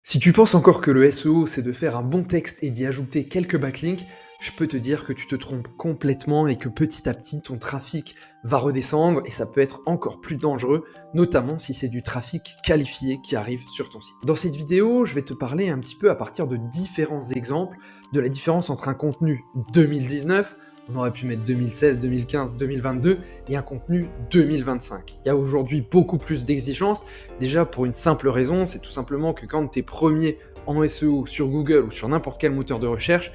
Si tu penses encore que le SEO, c'est de faire un bon texte et d'y ajouter quelques backlinks, je peux te dire que tu te trompes complètement et que petit à petit, ton trafic va redescendre et ça peut être encore plus dangereux, notamment si c'est du trafic qualifié qui arrive sur ton site. Dans cette vidéo, je vais te parler un petit peu à partir de différents exemples de la différence entre un contenu 2019, on aurait pu mettre 2016, 2015, 2022, et un contenu 2025. Il y a aujourd'hui beaucoup plus d'exigences. Déjà, pour une simple raison, c'est tout simplement que quand tu es premier en SEO sur Google ou sur n'importe quel moteur de recherche,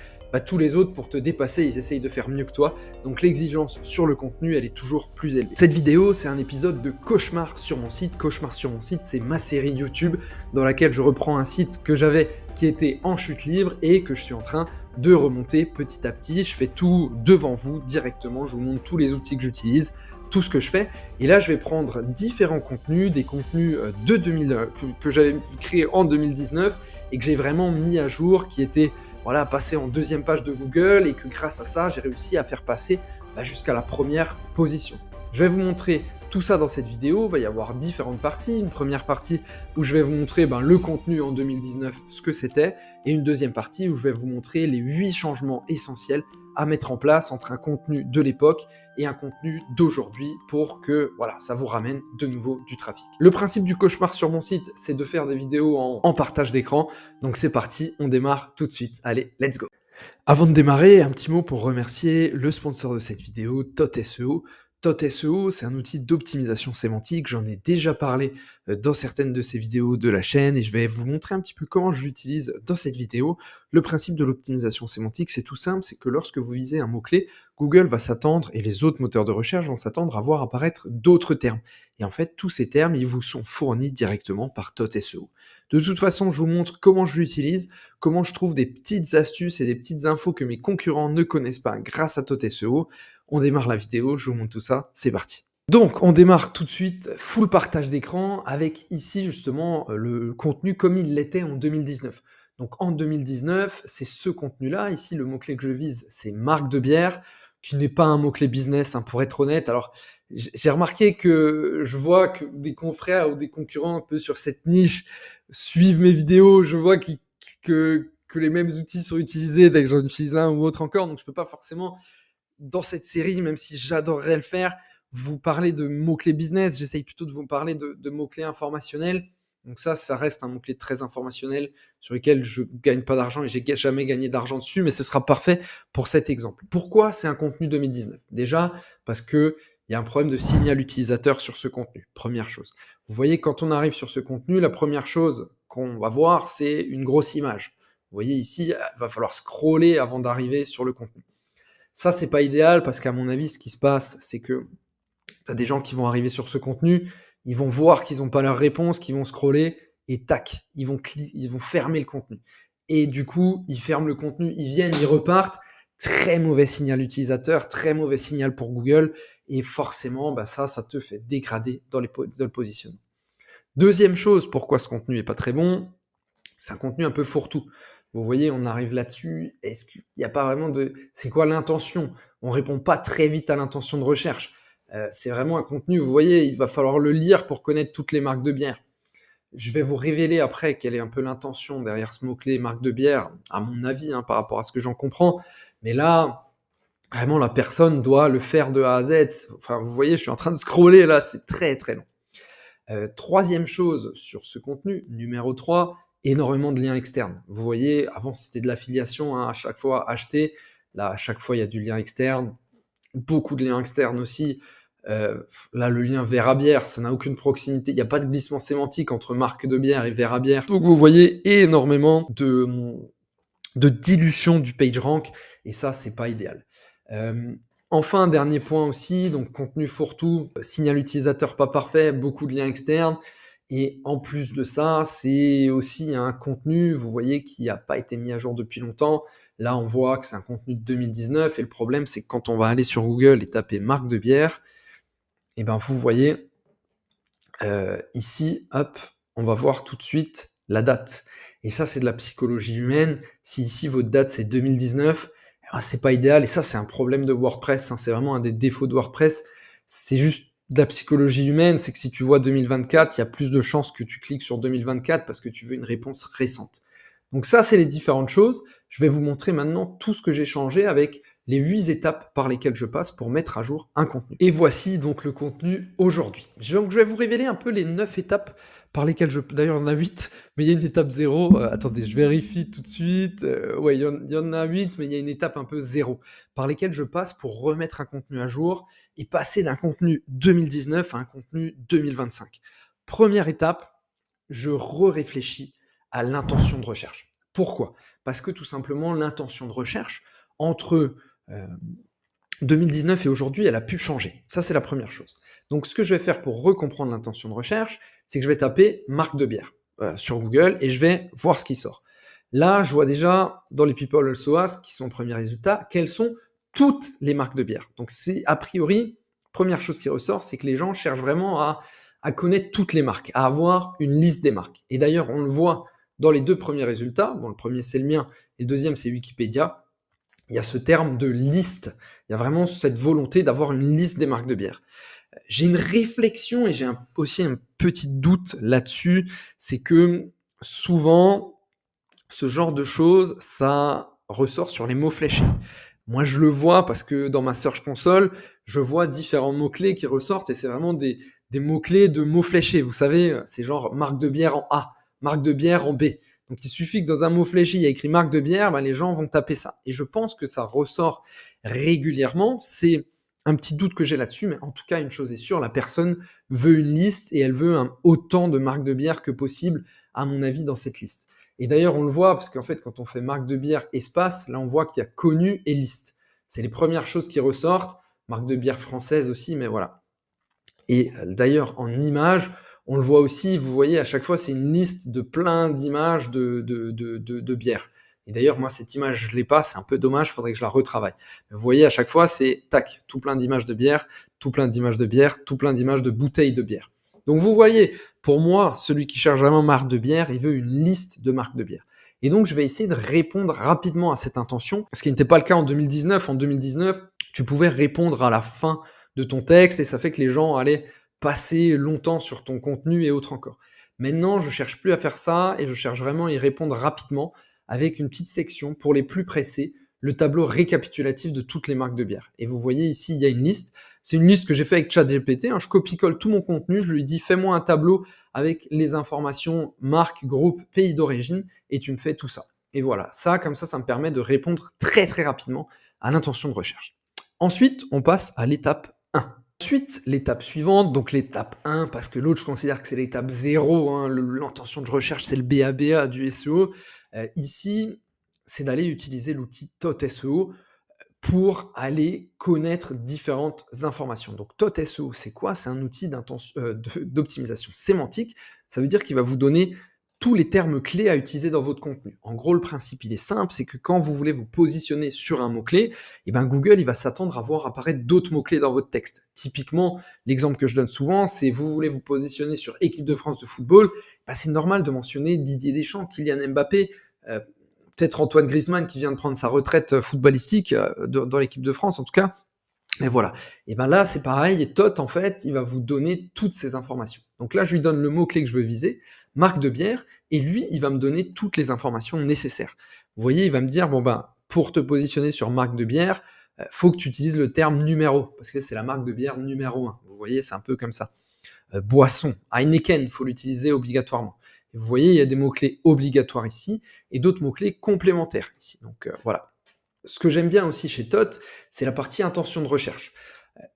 tous les autres, pour te dépasser, ils essayent de faire mieux que toi. Donc l'exigence sur le contenu, elle est toujours plus élevée. Cette vidéo, c'est un épisode de Cauchemar sur mon site. Cauchemar sur mon site, c'est ma série YouTube dans laquelle je reprends un site que j'avais qui était en chute libre et que je suis en train de remonter petit à petit. Je fais tout devant vous directement, je vous montre tous les outils que j'utilise, tout ce que je fais. Et là, je vais prendre différents contenus, des contenus de 2000, que j'avais créés en 2019 et que j'ai vraiment mis à jour, qui étaient passés en deuxième page de Google et que grâce à ça, j'ai réussi à faire passer jusqu'à la première position. Je vais vous montrer tout ça dans cette vidéo. Il va y avoir différentes parties. Une première partie où je vais vous montrer le contenu en 2019, ce que c'était, et une deuxième partie où je vais vous montrer les 8 changements essentiels à mettre en place entre un contenu de l'époque et un contenu d'aujourd'hui pour que ça vous ramène de nouveau du trafic. Le principe du cauchemar sur mon site, c'est de faire des vidéos en partage d'écran. Donc c'est parti, on démarre tout de suite. Allez, let's go. Avant de démarrer, un petit mot pour remercier le sponsor de cette vidéo, Tot SEO. Tot SEO, c'est un outil d'optimisation sémantique. J'en ai déjà parlé dans certaines de ces vidéos de la chaîne et je vais vous montrer un petit peu comment je l'utilise dans cette vidéo. Le principe de l'optimisation sémantique, c'est tout simple, c'est que lorsque vous visez un mot-clé, Google va s'attendre, et les autres moteurs de recherche vont s'attendre à voir apparaître d'autres termes. Et en fait, tous ces termes, ils vous sont fournis directement par Tot SEO. De toute façon, je vous montre comment je l'utilise, comment je trouve des petites astuces et des petites infos que mes concurrents ne connaissent pas grâce à Tot SEO. On démarre la vidéo, je vous montre tout ça, c'est parti. Donc, on démarre tout de suite, full partage d'écran, avec ici justement le contenu comme il l'était en 2019. Donc en 2019, c'est ce contenu-là. Ici, le mot-clé que je vise, c'est marque de bière, qui n'est pas un mot-clé business, pour être honnête. Alors, j'ai remarqué que je vois que des confrères ou des concurrents un peu sur cette niche suivent mes vidéos, je vois que les mêmes outils sont utilisés dès que j'en utilise un ou autre encore, donc je peux pas forcément, dans cette série, même si j'adorerais le faire, vous parler de mots-clés business. J'essaye plutôt de vous parler de mots-clés informationnels. Donc ça reste un mot-clé très informationnel sur lequel je gagne pas d'argent et j'ai jamais gagné d'argent dessus, mais ce sera parfait pour cet exemple. Pourquoi c'est un contenu 2019 ? Déjà, parce que il y a un problème de signal utilisateur sur ce contenu, première chose. Vous voyez, quand on arrive sur ce contenu, la première chose qu'on va voir, c'est une grosse image. Vous voyez ici, il va falloir scroller avant d'arriver sur le contenu. Ça, c'est pas idéal parce qu'à mon avis, ce qui se passe, c'est que tu as des gens qui vont arriver sur ce contenu, ils vont voir qu'ils n'ont pas leur réponse, qu'ils vont scroller et tac, ils vont fermer le contenu. Et du coup, ils ferment le contenu, ils viennent, ils repartent. Très mauvais signal utilisateur, très mauvais signal pour Google et forcément, ça te fait dégrader dans le positionnement. Deuxième chose, pourquoi ce contenu n'est pas très bon, c'est un contenu un peu fourre-tout. Vous voyez, on arrive là-dessus, est-ce qu'il n'y a pas vraiment de... C'est quoi l'intention ? On ne répond pas très vite à l'intention de recherche. C'est vraiment un contenu, vous voyez, il va falloir le lire pour connaître toutes les marques de bière. Je vais vous révéler après quelle est un peu l'intention derrière ce mot-clé marque de bière, à mon avis, par rapport à ce que j'en comprends. Mais là, vraiment, la personne doit le faire de A à Z. Enfin, vous voyez, je suis en train de scroller là, c'est très très long. Troisième chose sur ce contenu, numéro 3, énormément de liens externes. Vous voyez, avant c'était de l'affiliation, à chaque fois acheter. Là, à chaque fois, il y a du lien externe. Beaucoup de liens externes aussi. Là, le lien verre à bière, ça n'a aucune proximité. Il n'y a pas de glissement sémantique entre marque de bière et verre à bière. Donc vous voyez énormément de dilution du PageRank, et ça, c'est pas idéal. Enfin, dernier point aussi, donc contenu fourre-tout, signal utilisateur pas parfait, beaucoup de liens externes, et en plus de ça, c'est aussi un contenu, vous voyez, qui n'a pas été mis à jour depuis longtemps. Là, on voit que c'est un contenu de 2019, et le problème, c'est que quand on va aller sur Google et taper marque de bière, et vous voyez, ici, hop, on va voir tout de suite la date. Et ça, c'est de la psychologie humaine. Si ici, votre date, c'est 2019, c'est pas idéal. Et ça, c'est un problème de WordPress. C'est vraiment un des défauts de WordPress. C'est juste de la psychologie humaine, c'est que si tu vois 2024, il y a plus de chances que tu cliques sur 2024 parce que tu veux une réponse récente. Donc ça, c'est les différentes choses. Je vais vous montrer maintenant tout ce que j'ai changé avec les 8 étapes par lesquelles je passe pour mettre à jour un contenu. Et voici donc le contenu aujourd'hui. Donc je vais vous révéler un peu les 9 étapes par lesquelles je... D'ailleurs, il y en a 8, mais il y a une étape 0. Attendez, je vérifie tout de suite. Ouais, il y en a 8, mais il y a une étape un peu 0 par lesquelles je passe pour remettre un contenu à jour et passer d'un contenu 2019 à un contenu 2025. Première étape, je réfléchis à l'intention de recherche. Pourquoi? Parce que tout simplement, l'intention de recherche, entre 2019 et aujourd'hui, elle a pu changer. Ça, c'est la première chose. Donc, ce que je vais faire pour recomprendre l'intention de recherche, c'est que je vais taper marque de bière sur Google et je vais voir ce qui sort. Là, je vois déjà dans les People Also Ask, qui sont le premier résultat, quelles sont toutes les marques de bière. Donc, c'est a priori, première chose qui ressort, c'est que les gens cherchent vraiment à connaître toutes les marques, à avoir une liste des marques. Et d'ailleurs, on le voit dans les 2 premiers résultats. Bon, le premier, c'est le mien, et le deuxième, c'est Wikipédia. Il y a ce terme de liste. Il y a vraiment cette volonté d'avoir une liste des marques de bière. J'ai une réflexion et j'ai aussi un petit doute là-dessus, c'est que souvent, ce genre de choses, ça ressort sur les mots fléchés. Moi, je le vois parce que dans ma Search Console, je vois différents mots-clés qui ressortent et c'est vraiment des mots-clés de mots fléchés. Vous savez, c'est genre marque de bière en A, marque de bière en B. Donc il suffit que dans un mot fléché, il y a écrit marque de bière, ben, les gens vont taper ça. Et je pense que ça ressort régulièrement. C'est un petit doute que j'ai là-dessus, mais en tout cas, une chose est sûre, la personne veut une liste et elle veut autant de marques de bière que possible, à mon avis, dans cette liste. Et d'ailleurs, on le voit, parce qu'en fait, quand on fait marque de bière espace, là, on voit qu'il y a connu et liste. C'est les premières choses qui ressortent. Marque de bière française aussi, mais voilà. Et d'ailleurs, en image, on le voit aussi, vous voyez, à chaque fois, c'est une liste de plein d'images de bière. Et d'ailleurs, moi, cette image, je ne l'ai pas, c'est un peu dommage, il faudrait que je la retravaille. Vous voyez, à chaque fois, c'est tac, tout plein d'images de bière, tout plein d'images de bière, tout plein d'images de bouteilles de bière. Donc vous voyez, pour moi, celui qui cherche vraiment marque de bière, il veut une liste de marques de bière. Et donc, je vais essayer de répondre rapidement à cette intention, ce qui n'était pas le cas en 2019. En 2019, tu pouvais répondre à la fin de ton texte et ça fait que les gens allaient passer longtemps sur ton contenu et autres encore. Maintenant, je cherche plus à faire ça et je cherche vraiment à y répondre rapidement avec une petite section pour les plus pressés, le tableau récapitulatif de toutes les marques de bière. Et vous voyez ici, il y a une liste. C'est une liste que j'ai fait avec ChatGPT. Hein. Je copie-colle tout mon contenu, je lui dis fais-moi un tableau avec les informations marque, groupe, pays d'origine et tu me fais tout ça. Et voilà, ça, comme ça me permet de répondre très très rapidement à l'intention de recherche. Ensuite, on passe à l'étape 1. Ensuite, l'étape suivante, donc l'étape 1, parce que l'autre, je considère que c'est l'étape 0, hein, l'intention de recherche, c'est le BABA du SEO. Ici, c'est d'aller utiliser l'outil TOT SEO pour aller connaître différentes informations. Donc TOT SEO, c'est quoi? C'est un outil d'optimisation sémantique. Ça veut dire qu'il va vous donner tous les termes clés à utiliser dans votre contenu. En gros, le principe, il est simple, c'est que quand vous voulez vous positionner sur un mot-clé, eh ben Google, il va s'attendre à voir apparaître d'autres mots-clés dans votre texte. Typiquement, l'exemple que je donne souvent, c'est vous voulez vous positionner sur équipe de France de football, ben c'est normal de mentionner Didier Deschamps, Kylian Mbappé, peut-être Antoine Griezmann qui vient de prendre sa retraite footballistique dans l'équipe de France en tout cas. Mais voilà. Et ben là, c'est pareil. Et TOT, en fait, il va vous donner toutes ces informations. Donc là, je lui donne le mot-clé que je veux viser, marque de bière, et lui, il va me donner toutes les informations nécessaires. Vous voyez, il va me dire, bon ben, pour te positionner sur marque de bière, faut que tu utilises le terme numéro, parce que c'est la marque de bière numéro 1. Vous voyez, c'est un peu comme ça. Boisson, Heineken, il faut l'utiliser obligatoirement. Et vous voyez, il y a des mots-clés obligatoires ici, et d'autres mots-clés complémentaires ici. Donc voilà. Ce que j'aime bien aussi chez TOT, c'est la partie intention de recherche.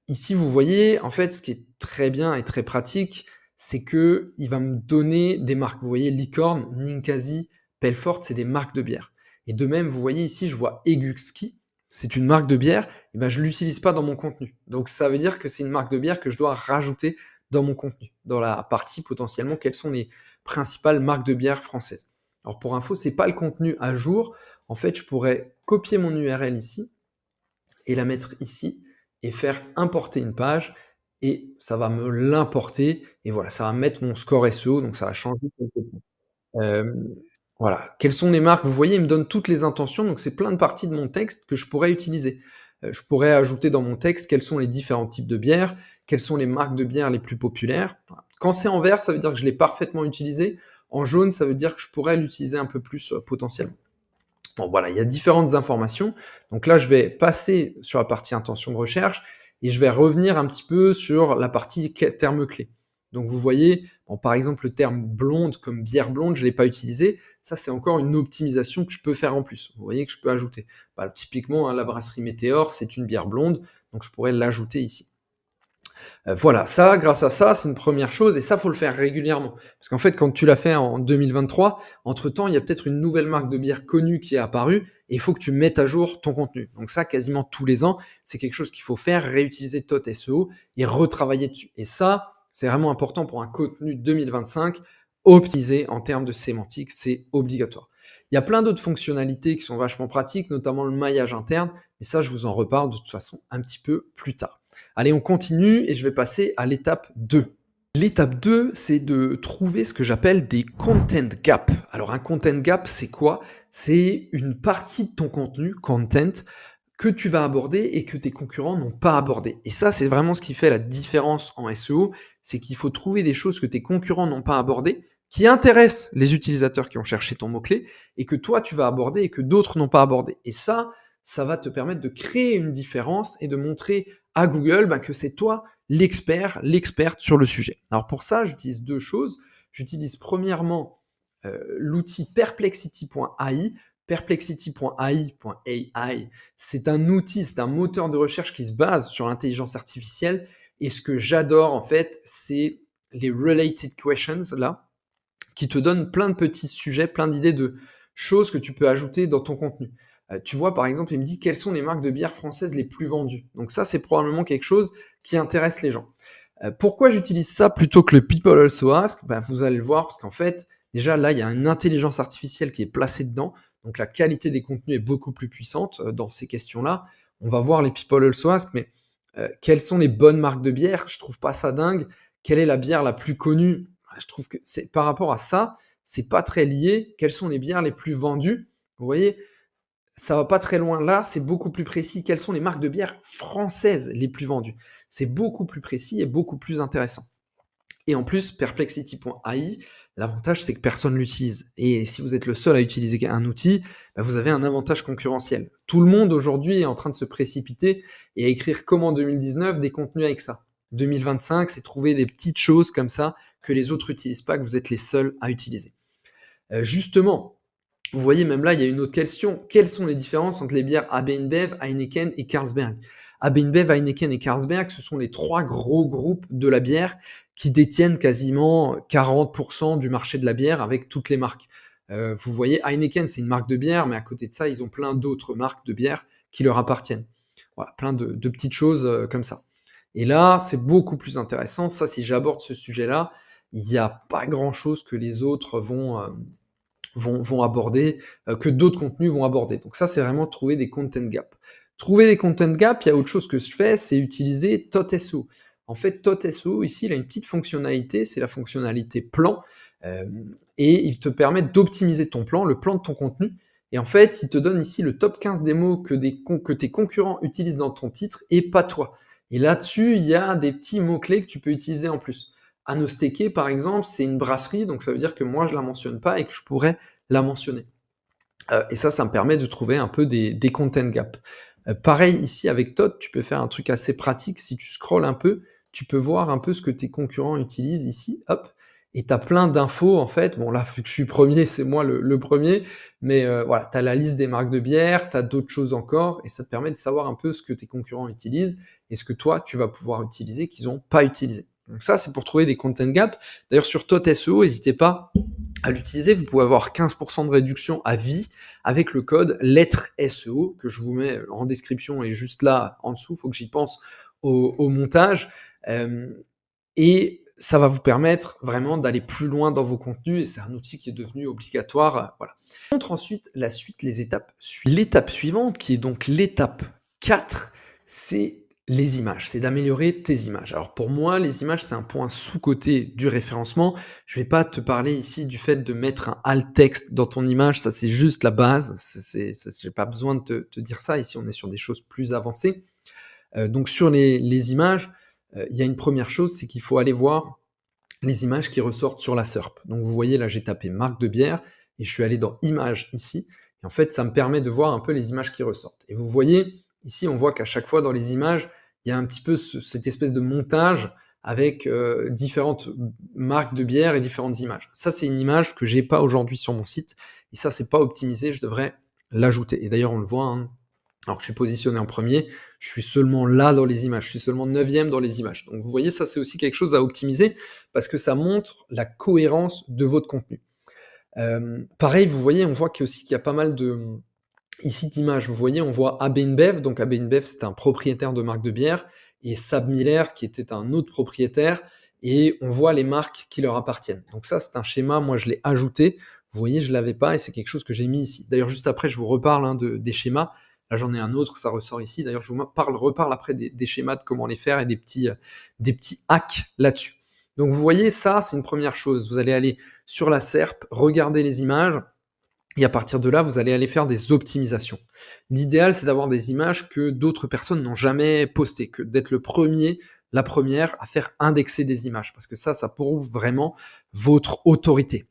Ici, vous voyez, en fait, ce qui est très bien et très pratique, c'est que il va me donner des marques. Vous voyez, Licorne, Ninkasi, Pelfort, c'est des marques de bière. Et de même, vous voyez ici, je vois Egutski, c'est une marque de bière, et ben je ne l'utilise pas dans mon contenu. Donc ça veut dire que c'est une marque de bière que je dois rajouter dans mon contenu, dans la partie potentiellement, quelles sont les principales marques de bière françaises. Alors pour info, c'est pas le contenu à jour. En fait, je pourrais copier mon URL ici et la mettre ici et faire importer une page et ça va me l'importer et voilà, ça va mettre mon score SEO, donc ça va changer complètement. Hem, voilà. Quelles sont les marques? Vous voyez, il me donne toutes les intentions, donc c'est plein de parties de mon texte que je pourrais utiliser. Je pourrais ajouter dans mon texte quels sont les différents types de bières, quelles sont les marques de bière les plus populaires. Voilà. Quand c'est en vert, ça veut dire que je l'ai parfaitement utilisé. En jaune, ça veut dire que je pourrais l'utiliser un peu plus potentiellement. Bon, voilà, il y a différentes informations. Donc là, je vais passer sur la partie intention de recherche et je vais revenir un petit peu sur la partie termes clés. Donc vous voyez, bon, par exemple, le terme blonde comme bière blonde, je ne l'ai pas utilisé. Ça, c'est encore une optimisation que je peux faire en plus. Vous voyez que je peux ajouter. Bah, typiquement, hein, la brasserie Météor, c'est une bière blonde, donc je pourrais l'ajouter ici. Voilà, ça, grâce à ça, c'est une première chose et ça, faut le faire régulièrement. Parce qu'en fait, quand tu l'as fait en 2023, entre-temps, il y a peut-être une nouvelle marque de bière connue qui est apparue et il faut que tu mettes à jour ton contenu. Donc ça, quasiment tous les ans, c'est quelque chose qu'il faut faire, réutiliser TOT SEO et retravailler dessus. Et ça, c'est vraiment important pour un contenu 2025, optimisé en termes de sémantique, c'est obligatoire. Il y a plein d'autres fonctionnalités qui sont vachement pratiques, notamment le maillage interne, mais ça, je vous en reparle de toute façon un petit peu plus tard. Allez, on continue et je vais passer à l'étape 2. L'étape 2, c'est de trouver ce que j'appelle des content gaps. Alors un content gap, c'est quoi? C'est une partie de ton contenu, content, que tu vas aborder et que tes concurrents n'ont pas abordé. Et ça, c'est vraiment ce qui fait la différence en SEO, c'est qu'il faut trouver des choses que tes concurrents n'ont pas abordées, qui intéressent les utilisateurs qui ont cherché ton mot-clé, et que toi, tu vas aborder et que d'autres n'ont pas abordé. Et ça va te permettre de créer une différence et de montrer à Google que c'est toi l'expert, l'experte sur le sujet. Alors pour ça, j'utilise deux choses. J'utilise premièrement l'outil perplexity.ai. Perplexity.ai, c'est un outil, c'est un moteur de recherche qui se base sur l'intelligence artificielle. Et ce que j'adore en fait, c'est les related questions là, qui te donnent plein de petits sujets, plein d'idées de choses que tu peux ajouter dans ton contenu. Tu vois, par exemple, il me dit quelles sont les marques de bière françaises les plus vendues. Donc ça, c'est probablement quelque chose qui intéresse les gens. Pourquoi j'utilise ça plutôt que le People Also Ask? Vous allez le voir, parce qu'en fait, déjà là, il y a une intelligence artificielle qui est placée dedans. Donc la qualité des contenus est beaucoup plus puissante dans ces questions-là. On va voir les People Also Ask, mais quelles sont les bonnes marques de bière? Je trouve pas ça dingue. Quelle est la bière la plus connue? Je trouve que c'est par rapport à ça, c'est pas très lié. Quelles sont les bières les plus vendues? Vous voyez, ça va pas très loin. Là, c'est beaucoup plus précis. Quelles sont les marques de bière françaises les plus vendues? C'est beaucoup plus précis et beaucoup plus intéressant. Et en plus, perplexity.ai, l'avantage, c'est que personne ne l'utilise. Et si vous êtes le seul à utiliser un outil, vous avez un avantage concurrentiel. Tout le monde aujourd'hui est en train de se précipiter et à écrire comme en 2019 des contenus avec ça. 2025, c'est trouver des petites choses comme ça que les autres n'utilisent pas, que vous êtes les seuls à utiliser. Justement, vous voyez, même là, il y a une autre question. Quelles sont les différences entre les bières AB InBev, Heineken et Carlsberg? AB InBev, Heineken et Carlsberg, ce sont les trois gros groupes de la bière qui détiennent quasiment 40% du marché de la bière avec toutes les marques. Vous voyez, Heineken, c'est une marque de bière, mais à côté de ça, ils ont plein d'autres marques de bière qui leur appartiennent. Voilà, plein de petites choses comme ça. Et là, c'est beaucoup plus intéressant. Ça, si j'aborde ce sujet-là, il n'y a pas grand-chose que les autres vont aborder, que d'autres contenus vont aborder. Donc ça, c'est vraiment trouver des content gaps. Trouver des content gaps, il y a autre chose que je fais, c'est utiliser TOT SEO. En fait, TOT SEO, ici, il a une petite fonctionnalité, c'est la fonctionnalité plan, et il te permet d'optimiser ton plan, le plan de ton contenu. Et en fait, il te donne ici le top 15 des mots que tes concurrents utilisent dans ton titre et pas toi. Et là-dessus, il y a des petits mots-clés que tu peux utiliser en plus. Anosteke, par exemple, c'est une brasserie, donc ça veut dire que moi, je ne la mentionne pas et que je pourrais la mentionner. Et ça me permet de trouver un peu des content gaps. Pareil ici avec TOT, tu peux faire un truc assez pratique. Si tu scrolles un peu, tu peux voir un peu ce que tes concurrents utilisent ici, hop, et tu as plein d'infos en fait. Bon là, vu que je suis premier, c'est moi le premier, mais voilà, tu as la liste des marques de bière, tu as d'autres choses encore, et ça te permet de savoir un peu ce que tes concurrents utilisent et ce que toi, tu vas pouvoir utiliser qu'ils n'ont pas utilisé. Donc ça, c'est pour trouver des content gaps. D'ailleurs, sur TOT SEO, n'hésitez pas à l'utiliser. Vous pouvez avoir 15% de réduction à vie avec le code lettre SEO que je vous mets en description et juste là en dessous. Il faut que j'y pense au montage. Et ça va vous permettre vraiment d'aller plus loin dans vos contenus et c'est un outil qui est devenu obligatoire. Voilà. On montre ensuite la suite, les étapes suivantes. L'étape suivante, qui est donc l'étape 4, c'est les images, c'est d'améliorer tes images. Alors pour moi, les images, c'est un point sous-coté du référencement. Je ne vais pas te parler ici du fait de mettre un alt texte dans ton image, ça c'est juste la base. Je n'ai pas besoin de te dire ça, ici on est sur des choses plus avancées. Donc sur les images, il y a une première chose, c'est qu'il faut aller voir les images qui ressortent sur la SERP. Donc vous voyez là, j'ai tapé marque de bière et je suis allé dans images ici et en fait, ça me permet de voir un peu les images qui ressortent et vous voyez, ici, on voit qu'à chaque fois dans les images, il y a un petit peu cette espèce de montage avec, différentes marques de bière et différentes images. Ça, c'est une image que j'ai pas aujourd'hui sur mon site et ça, c'est pas optimisé, je devrais l'ajouter et d'ailleurs, on le voit, hein, alors que je suis positionné en premier, je suis seulement là dans les images, je suis seulement 9e dans les images. Donc vous voyez, ça c'est aussi quelque chose à optimiser parce que ça montre la cohérence de votre contenu. Pareil, vous voyez, on voit qu'il y a pas mal ici d'images. Vous voyez, on voit AB InBev, donc AB InBev c'était un propriétaire de marque de bière, et Sab Miller qui était un autre propriétaire, et on voit les marques qui leur appartiennent. Donc ça, c'est un schéma, moi je l'ai ajouté. Vous voyez, je l'avais pas et c'est quelque chose que j'ai mis ici. D'ailleurs, juste après, je vous reparle hein, des schémas. Là, j'en ai un autre, ça ressort ici. D'ailleurs, je vous reparle après des schémas de comment les faire et des petits hacks là-dessus. Donc, vous voyez, ça, c'est une première chose. Vous allez aller sur la SERP, regarder les images, et à partir de là, vous allez aller faire des optimisations. L'idéal, c'est d'avoir des images que d'autres personnes n'ont jamais postées, que d'être le premier, la première à faire indexer des images, parce que ça prouve vraiment votre autorité.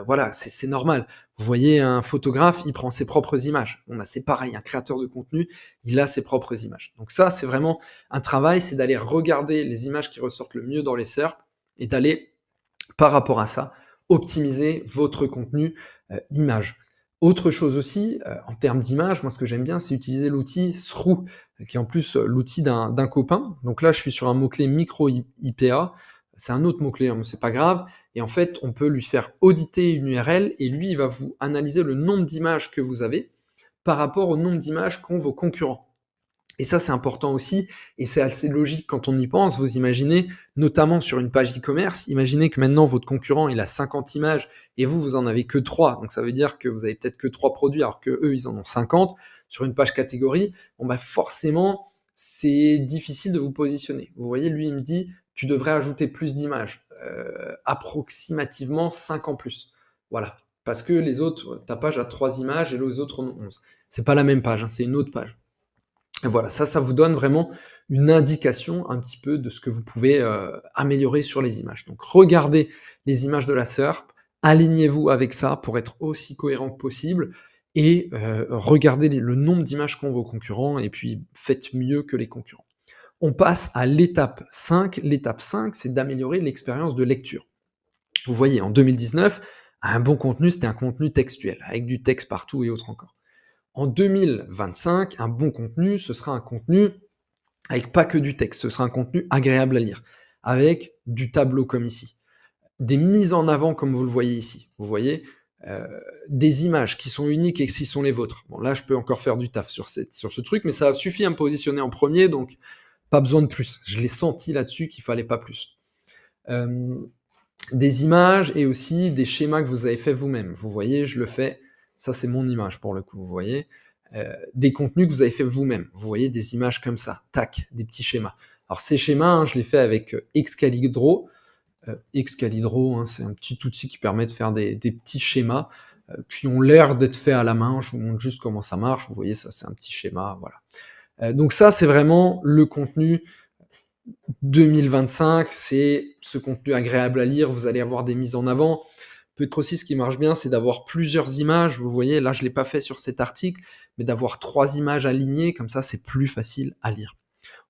Voilà, c'est normal. Vous voyez, un photographe, il prend ses propres images. Bon, bah, c'est pareil, un créateur de contenu, il a ses propres images. Donc ça, c'est vraiment un travail, c'est d'aller regarder les images qui ressortent le mieux dans les SERP et d'aller, par rapport à ça, optimiser votre contenu image. Autre chose aussi, en termes d'image, moi ce que j'aime bien, c'est utiliser l'outil Sroo, qui est en plus l'outil d'un copain. Donc là, je suis sur un mot-clé micro IPA, c'est un autre mot-clé, hein, mais c'est pas grave. Et en fait, on peut lui faire auditer une URL et lui, il va vous analyser le nombre d'images que vous avez par rapport au nombre d'images qu'ont vos concurrents. Et ça, c'est important aussi, et c'est assez logique quand on y pense. Vous imaginez, notamment sur une page e-commerce, imaginez que maintenant votre concurrent, il a 50 images et vous, vous en avez que 3. Donc ça veut dire que vous avez peut-être que 3 produits alors que eux, ils en ont 50 sur une page catégorie. Bon, bah forcément, c'est difficile de vous positionner. Vous voyez, lui, il me dit, tu devrais ajouter plus d'images, approximativement 5 en plus. Voilà. Parce que les autres, ta page a 3 images et les autres en ont 11. C'est pas la même page, hein, c'est une autre page. Et voilà, ça vous donne vraiment une indication un petit peu de ce que vous pouvez améliorer sur les images. Donc regardez les images de la SERP, alignez-vous avec ça pour être aussi cohérent que possible et regardez le nombre d'images qu'ont vos concurrents et puis faites mieux que les concurrents. On passe à l'étape 5. L'étape 5, c'est d'améliorer l'expérience de lecture. Vous voyez, en 2019, un bon contenu, c'était un contenu textuel, avec du texte partout et autres encore. En 2025, un bon contenu, ce sera un contenu avec pas que du texte, ce sera un contenu agréable à lire, avec du tableau comme ici, des mises en avant comme vous le voyez ici. Vous voyez, des images qui sont uniques et qui sont les vôtres. Bon, là, je peux encore faire du taf sur ce truc, mais ça suffit à me positionner en premier, donc pas besoin de plus. Je l'ai senti là-dessus qu'il fallait pas plus. Des images et aussi des schémas que vous avez fait vous-même. Vous voyez, je le fais, ça c'est mon image pour le coup, vous voyez. Des contenus que vous avez fait vous-même. Vous voyez des images comme ça, tac, des petits schémas. Alors ces schémas, hein, je les fais avec Excalibro. Excalibro, hein, c'est un petit outil qui permet de faire des petits schémas qui ont l'air d'être faits à la main. Je vous montre juste comment ça marche. Vous voyez, ça c'est un petit schéma, voilà. Donc ça, c'est vraiment le contenu 2025, c'est ce contenu agréable à lire, vous allez avoir des mises en avant. Peut-être aussi ce qui marche bien, c'est d'avoir plusieurs images. Vous voyez, là je ne l'ai pas fait sur cet article, mais d'avoir 3 images alignées, comme ça c'est plus facile à lire.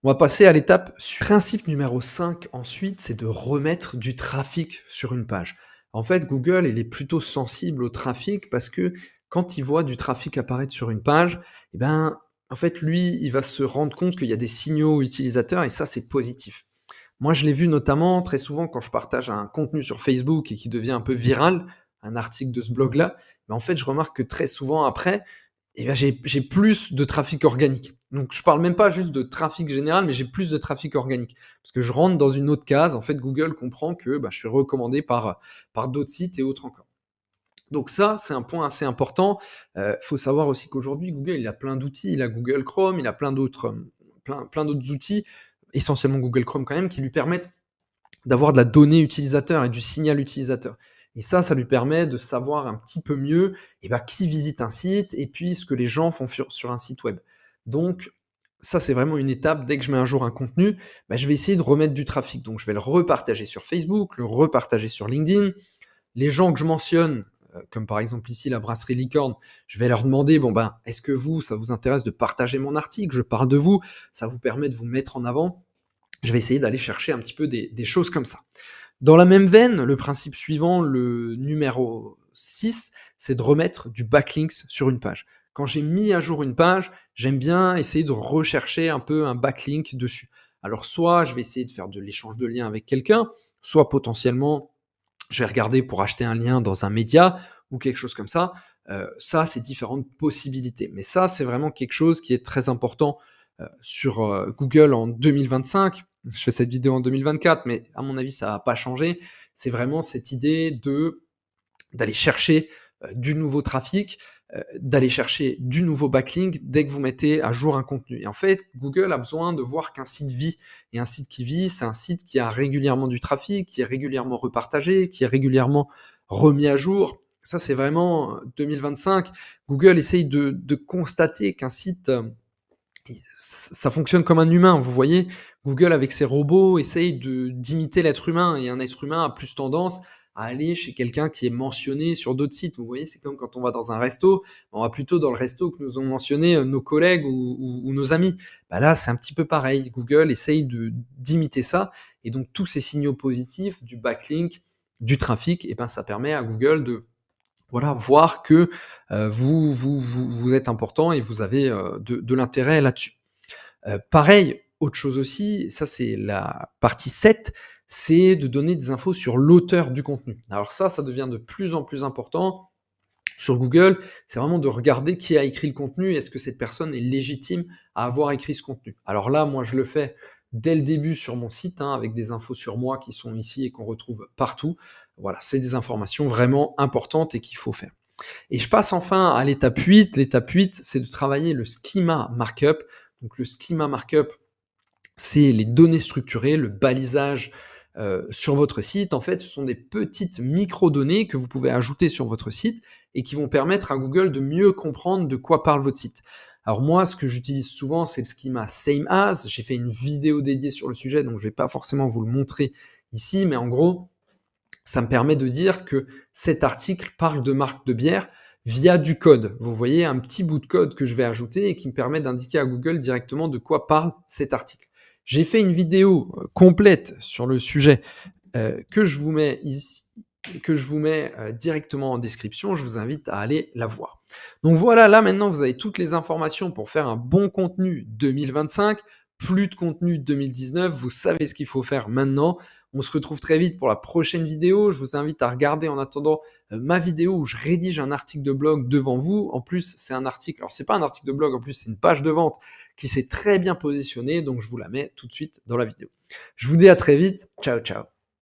On va passer à l'étape suivante. Principe numéro 5 ensuite, c'est de remettre du trafic sur une page. En fait, Google, il est plutôt sensible au trafic parce que quand il voit du trafic apparaître sur une page, eh ben, en fait, lui, il va se rendre compte qu'il y a des signaux utilisateurs et ça, c'est positif. Moi, je l'ai vu notamment très souvent quand je partage un contenu sur Facebook et qui devient un peu viral, un article de ce blog-là, mais en fait, je remarque que très souvent après, eh ben, j'ai plus de trafic organique. Donc, je parle même pas juste de trafic général, mais j'ai plus de trafic organique. Parce que je rentre dans une autre case. En fait, Google comprend que bah, je suis recommandé par d'autres sites et autres encore. Donc ça, c'est un point assez important. Faut savoir aussi qu'aujourd'hui, Google, il a plein d'outils. Il a Google Chrome, il a plein d'autres outils, essentiellement Google Chrome quand même, qui lui permettent d'avoir de la donnée utilisateur et du signal utilisateur. Et ça lui permet de savoir un petit peu mieux qui visite un site et puis ce que les gens font sur un site web. Donc, ça, c'est vraiment une étape. Dès que je mets un jour un contenu, bah, je vais essayer de remettre du trafic. Donc je vais le repartager sur Facebook, le repartager sur LinkedIn. Les gens que je mentionne, comme par exemple ici la brasserie Licorne, je vais leur demander, bon ben, est-ce que vous, ça vous intéresse de partager mon article? Je parle de vous, ça vous permet de vous mettre en avant. Je vais essayer d'aller chercher un petit peu des choses comme ça. Dans la même veine, le principe suivant, le numéro 6, c'est de remettre du backlinks sur une page. Quand j'ai mis à jour une page, j'aime bien essayer de rechercher un peu un backlink dessus. Alors soit je vais essayer de faire de l'échange de liens avec quelqu'un, soit potentiellement je vais regarder pour acheter un lien dans un média ou quelque chose comme ça. Ça, c'est différentes possibilités. Mais ça, c'est vraiment quelque chose qui est très important sur Google en 2025. Je fais cette vidéo en 2024, mais à mon avis, ça va pas changer. C'est vraiment cette idée d'aller chercher du nouveau trafic, d'aller chercher du nouveau backlink dès que vous mettez à jour un contenu. Et en fait, Google a besoin de voir qu'un site vit. Et un site qui vit, c'est un site qui a régulièrement du trafic, qui est régulièrement repartagé, qui est régulièrement remis à jour. Ça, c'est vraiment 2025. Google essaye de constater qu'un site, ça fonctionne comme un humain. Vous voyez, Google, avec ses robots, essaye d'imiter l'être humain. Et un être humain a plus tendance à aller chez quelqu'un qui est mentionné sur d'autres sites. Vous voyez, c'est comme quand on va dans un resto, on va plutôt dans le resto que nous ont mentionné nos collègues ou nos amis. Bah là, c'est un petit peu pareil. Google essaye d'imiter ça. Et donc, tous ces signaux positifs, du backlink, du trafic, et ben, ça permet à Google de voir que vous êtes important et vous avez de l'intérêt là-dessus. Pareil, autre chose aussi, ça c'est la partie 7, c'est de donner des infos sur l'auteur du contenu. Alors ça devient de plus en plus important sur Google, c'est vraiment de regarder qui a écrit le contenu, est-ce que cette personne est légitime à avoir écrit ce contenu. Alors là, moi je le fais dès le début sur mon site, avec des infos sur moi qui sont ici et qu'on retrouve partout. Voilà, c'est des informations vraiment importantes et qu'il faut faire. Et je passe enfin à l'étape 8. L'étape 8, c'est de travailler le schema markup. Donc le schema markup, c'est les données structurées, le balisage sur votre site. En fait, ce sont des petites micro-données que vous pouvez ajouter sur votre site et qui vont permettre à Google de mieux comprendre de quoi parle votre site. Alors moi, ce que j'utilise souvent, c'est le schema Same As. J'ai fait une vidéo dédiée sur le sujet, donc je ne vais pas forcément vous le montrer ici, mais en gros, ça me permet de dire que cet article parle de marque de bière via du code. Vous voyez un petit bout de code que je vais ajouter et qui me permet d'indiquer à Google directement de quoi parle cet article. J'ai fait une vidéo complète sur le sujet que je vous mets ici, que je vous mets directement en description. Je vous invite à aller la voir. Donc voilà, là maintenant vous avez toutes les informations pour faire un bon contenu 2025, plus de contenu 2019. Vous savez ce qu'il faut faire maintenant. On se retrouve très vite pour la prochaine vidéo. Je vous invite à regarder en attendant ma vidéo où je rédige un article de blog devant vous. En plus, c'est un article, alors c'est pas un article de blog, en plus c'est une page de vente qui s'est très bien positionnée, donc je vous la mets tout de suite dans la vidéo. Je vous dis à très vite. Ciao, ciao.